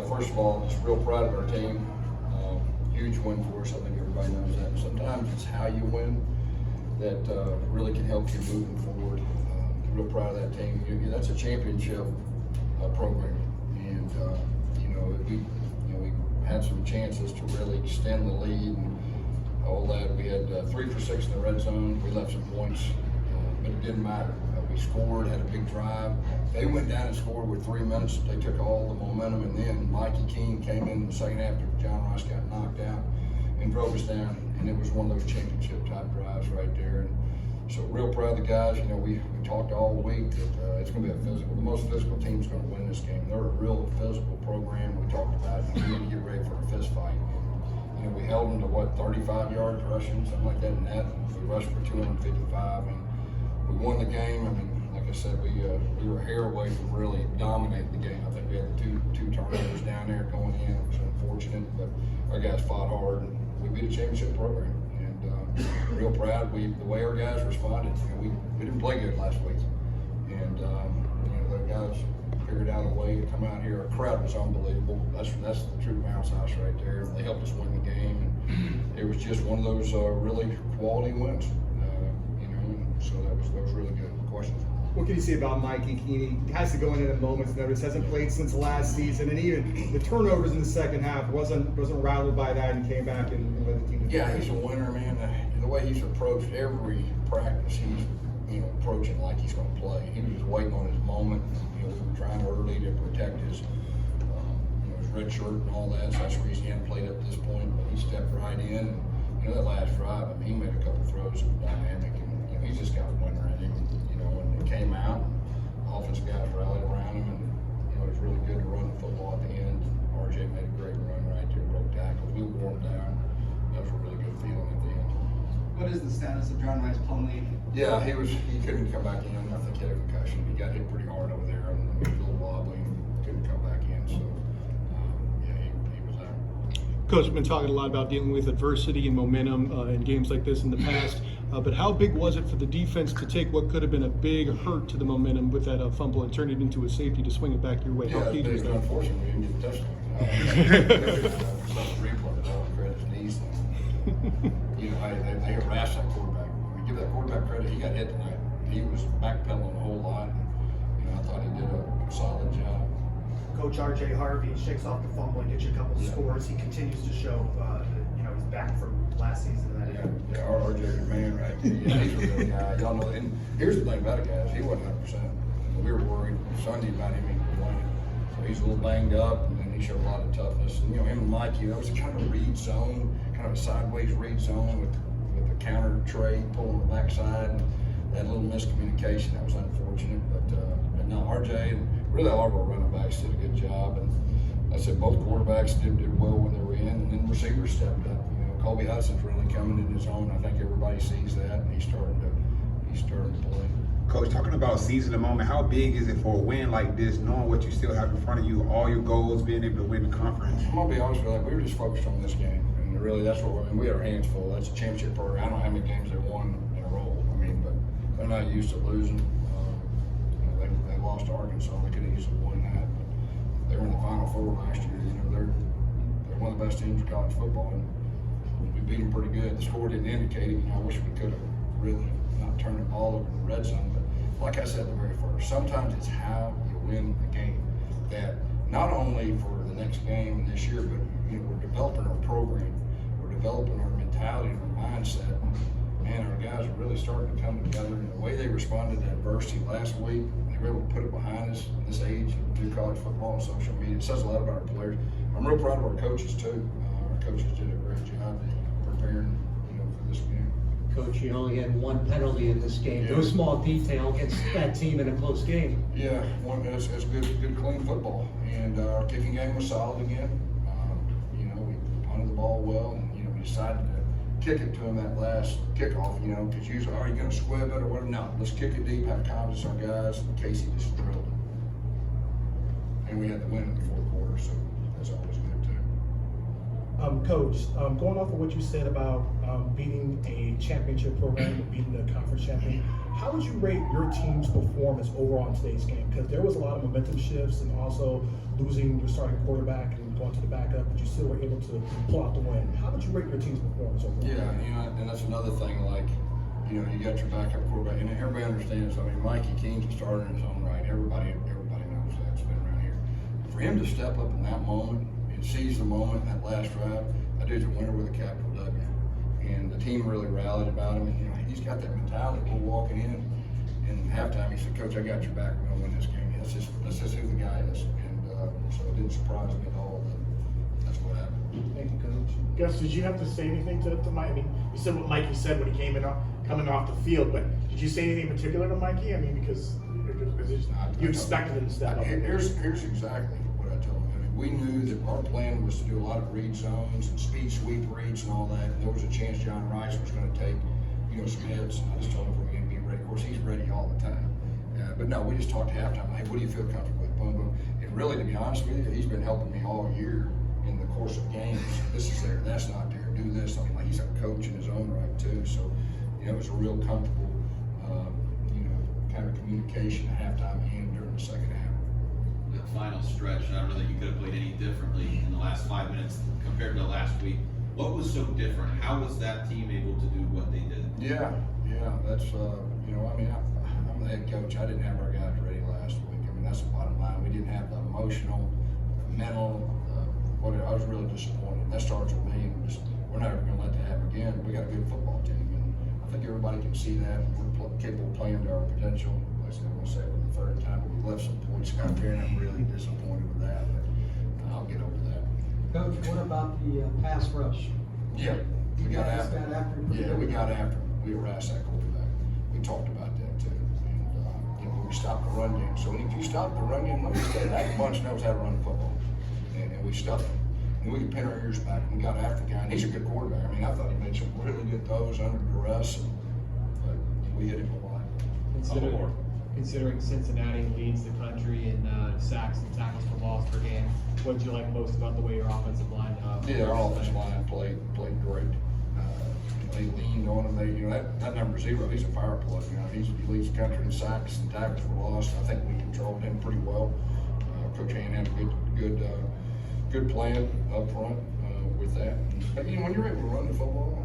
first of all, just real proud of our team. Huge win for us. I think everybody knows that. Sometimes it's how you win that really can help you moving forward. Real proud of that team. That's a championship program, and we had some chances to really extend the lead and all that. We had 3 for 6 in the red zone. We left some points, but it didn't matter. We scored, had a big drive. They went down and scored with 3 minutes. They took all the momentum, and then Mikey Keene came in the second half after John Rice got knocked out and drove us down. And it was one of those championship type drives right there. And so real proud of the guys. We talked all week that it's going to be the most physical team's going to win this game. They're a real physical program. We talked about it. We need to get ready for a fist fight. And, we held them to 35 yards rushing, something like that. And that we rushed for 255. And we won the game. I mean, like I said, we were a hair away from really dominating the game. I think we had two turnovers down there going in. It was unfortunate, but our guys fought hard, and we beat a championship program. And real proud. The way our guys responded. We didn't play good last week, and the guys figured out a way to come out here. Our crowd was unbelievable. That's the true bounce house right there. They helped us win the game, and it was just one of those really quality wins. So that was really good. Questions? What can you say about Mikey Keene? He has to go in at a moment's notice. Hasn't played since last season, and even the turnovers in the second half wasn't rattled by that, and came back and led the team. Yeah, he's a winner, man. The way he's approached every practice, he's approaching like he's going to play. He was just waiting on his moment. We were trying early to protect his red shirt and all that. So that's the reason he hadn't played up to this point. But he stepped right in. And, that last drive, he made a couple throws that were dynamic. He's just got a winner in him, and it came out. Offensive guys rallied around him, and it was really good to run the football at the end. RJ made a great run right there, broke tackles. We wore him down. That was a really good feeling at the end. What is the status of John Rice Plumlee? Yeah, he couldn't come back in. I think he had a concussion. He got hit pretty hard over there, and he was a little wobbly and couldn't come back in. So he was out. Coach, we've been talking a lot about dealing with adversity and momentum in games like this in the past. But how big was it for the defense to take what could have been a big hurt to the momentum with that fumble and turn it into a safety to swing it back your way? Yeah, how key was that? Unfortunately, we didn't get a touchdown. Replay, all credit to these things. They harassed that quarterback. We give that quarterback credit. He got hit tonight. He was backpedaling a whole lot. I thought he did a solid job. Coach R.J. Harvey shakes off the fumble and gets you a couple scores. He continues to show, he's back from last season. Yeah, RJ's your man right there. Yeah, he's a real guy. Y'all know. And here's the thing about it, guys. He wasn't 100%. We were worried Sunday about him even playing. So he's a little banged up, and then he showed a lot of toughness. And, him and Mikey, that was a kind of read zone, kind of a sideways read zone with a counter trade pulling the backside. And that little miscommunication, that was unfortunate. But no, RJ and really all of our running backs did a good job. And I said both quarterbacks did well when they were in, and then receivers stepped up. Colby Hudson's really coming in his own. I think everybody sees that, and he's starting to play. Coach, talking about seizing the moment, how big is it for a win like this, knowing what you still have in front of you, all your goals, being able to win the conference? I'm gonna be honest with you, we were just focused on this game, and really that's what we had our hands full. That's a championship program. I don't know how many games they won in a row. But they're not used to losing. They lost to Arkansas. They could have easily won that. But they were in the Final Four last year. They're one of the best teams in college football. And we beat them pretty good. The score didn't indicate it. I wish we could have really not turned the ball over in the red zone. But like I said the very first, sometimes it's how you win the game. That not only for the next game and this year, but we're developing our program, we're developing our mentality and our mindset. Man, our guys are really starting to come together. And the way they responded to adversity last week, they were able to put it behind us in this age of new college football and social media. It says a lot about our players. I'm real proud of our coaches too. Our coaches did a great job preparing, for this game. Coach, you only had one penalty in this game. Yeah. No small detail against that team in a close game. Yeah, it's good, clean football. And our kicking game was solid again. We punted the ball well, and we decided to kick it to him that last kickoff. Because usually, are you going to squib it or whatever? No, let's kick it deep, have confidence in our guys. And Casey just drilled it, and we had the win in the fourth quarter, so that's always good too. Coach, going off of what you said about beating a championship program, beating the conference champion, how would you rate your team's performance overall in today's game? Because there was a lot of momentum shifts and also losing your starting quarterback and going to the backup, but you still were able to pull out the win. How would you rate your team's performance overall? Yeah, and that's another thing, like, you got your backup quarterback, and everybody understands, I mean, Mikey King's a starter in his own right. Everybody knows that. It's been around here. For him to step up in that moment and seize the moment, that last drive, that dude's a winner with a capital W. And the team really rallied about him, and he's got that mentality. We're walking in, and halftime he said, "Coach, I got your back. We're gonna win this game." That's just who the guy is, and so it didn't surprise me at all. But that's what happened. Thank you, Coach. Gus, did you have to say anything to Mike? I mean, you said what Mikey said when he coming off the field, but did you say anything in particular to Mikey? I mean, because you expected him to step up. Here's exactly what I told him. I mean, we knew that our plan was to do a lot of read zones and speed sweep reads and all that. And there was a chance John Rice was going to take, some hits. And I just told him we're going to be ready. Of course, he's ready all the time. But no, we just talked at halftime. Hey, what do you feel comfortable with? Boom, boom. And really, to be honest with you, he's been helping me all year in the course of games. This is there, that's not there. Do this. I mean, like, he's a coach in his own right too. So, it was a real comfortable, kind of communication at halftime and during the second half. The final stretch, I don't know that you could have played any differently in the last 5 minutes compared to last week. What was so different? How was that team able to do what they did? Yeah, that's, I mean, I'm the head coach. I didn't have our guys ready last week. I mean, that's the bottom line. We didn't have the emotional, mental, I was really disappointed. That starts with me, and we're not ever going to let that happen again. We got a good football team, and I think everybody can see that. We're capable of playing to our potential. Like I said, I'm going to say it for the third time, but we left some points out there, and I'm really disappointed with that, but I'll get over that. Coach, what about the pass rush? Yeah, we got after him. him. We got after him. We harassed that quarterback. We talked about that too. And we stopped the run game. So if you stop the run game, let me say that bunch knows how to run the football. And we stuffed him. And we could pin our ears back, and we got after the guy. And he's a good quarterback. I mean, I thought he made some really good throws under duress, but we hit him a lot. Considering Cincinnati leads the country in sacks and tackles for loss per game, what did you like most about the way your offensive line? Yeah, our offensive line played great. They leaned on him. That number 0, he's a fire plug. He leads the country in sacks and tackles for loss. I think we controlled him pretty well. Coach Hand had a good plan up front with that. But when you're able to run the football,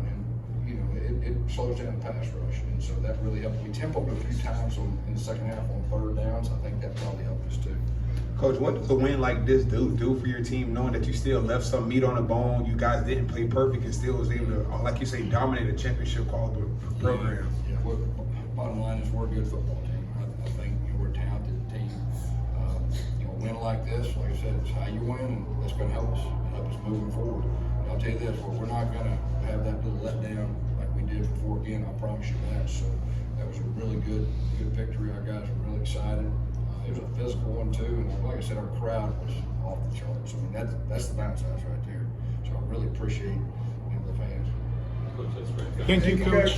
it slows down the pass rush, and so that really helped. We tempoed a few times in the second half on third downs. I think that probably helped us too. Coach, what does a win like this do for your team, knowing that you still left some meat on the bone? You guys didn't play perfect and still was able to, like you say, dominate a championship caliber program. Yeah. Bottom line is we're a good football team. I think we're a talented team. A win like this, like I said, it's how you win, and that's going to help us moving forward. And I'll tell you this: we're not going to have that little letdown like we did before again. I promise you that. So that was a really good victory. Our guys were really excited. It was a physical one too, and like I said, our crowd was off the charts. I mean, that's the bounce house right there. So I really appreciate the fans. Thank you, Coach.